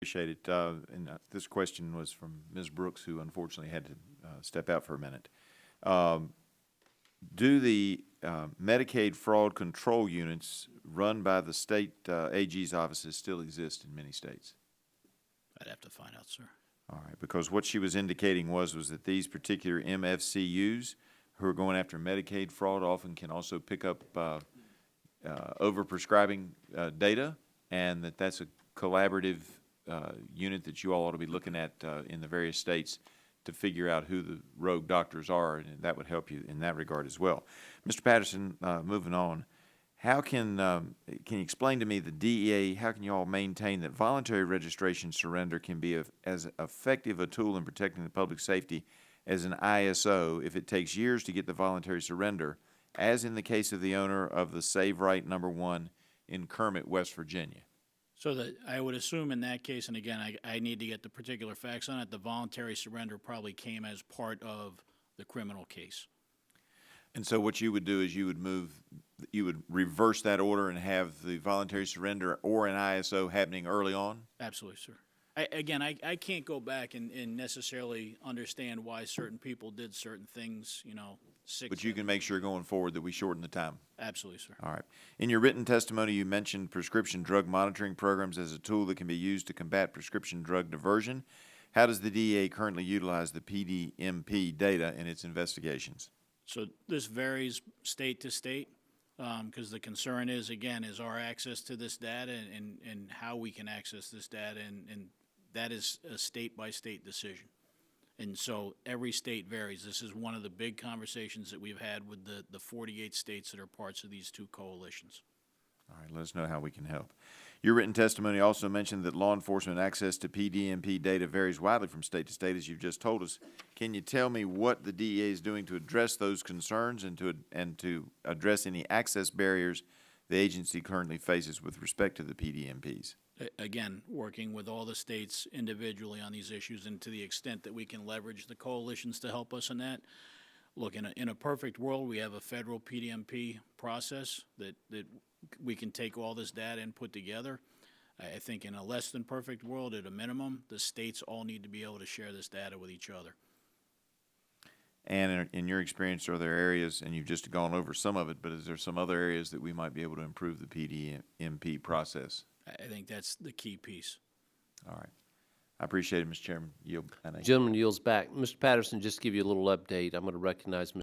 Appreciate it. This question was from Ms. Brooks, who unfortunately had to step out for a minute. Do the Medicaid fraud control units run by the state AG's offices still exist in many states? I'd have to find out, sir. All right, because what she was indicating was that these particular MFCUs who are going after Medicaid fraud often can also pick up overprescribing data, and that's a collaborative unit that you all ought to be looking at in the various states to figure out who the rogue doctors are, and that would help you in that regard as well. Mr. Patterson, moving on, how can you explain to me the DEA, how can you all maintain that voluntary registration surrender can be as effective a tool in protecting the public safety as an ISO if it takes years to get the voluntary surrender, as in the case of the owner of the Save Right #1 in Kermit, West Virginia? So that I would assume in that case, and again, I need to get the particular facts on it, the voluntary surrender probably came as part of the criminal case. And so what you would do is you would reverse that order and have the voluntary surrender or an ISO happening early on? Absolutely, sir. I can't go back and necessarily understand why certain people did certain things, you know, But you can make sure going forward that we shorten the time. Absolutely, sir. All right. In your written testimony, you mentioned prescription drug monitoring programs as a tool that can be used to combat prescription drug diversion. How does the DEA currently utilize the PDMP data in its investigations? So this varies state to state, because the concern is, again, is our access to this data and how we can access this data, and that is a state-by-state decision. And so every state varies. This is one of the big conversations that we've had with the 48 states that are parts of these two coalitions. All right, let us know how we can help. Your written testimony also mentioned that law enforcement access to PDMP data varies widely from state to state, as you've just told us. Can you tell me what the DEA is doing to address those concerns and to address any access barriers the agency currently faces with respect to the PDMPs? Again, working with all the states individually on these issues, and to the extent that we can leverage the coalitions to help us in that. Look, in a perfect world, we have a federal PDMP process that we can take all this data and put together. I think in a less than perfect world, at a minimum, the states all need to be able to share this data with each other. And in your experience, are there areas, and you've just gone over some of it, but is there some other areas that we might be able to improve the PDMP process? I think that's the key piece. All right. I appreciate it, Mr. Chairman. Yield. Gentleman yields back. Mr. Patterson, just to give you a little update, I'm going to recognize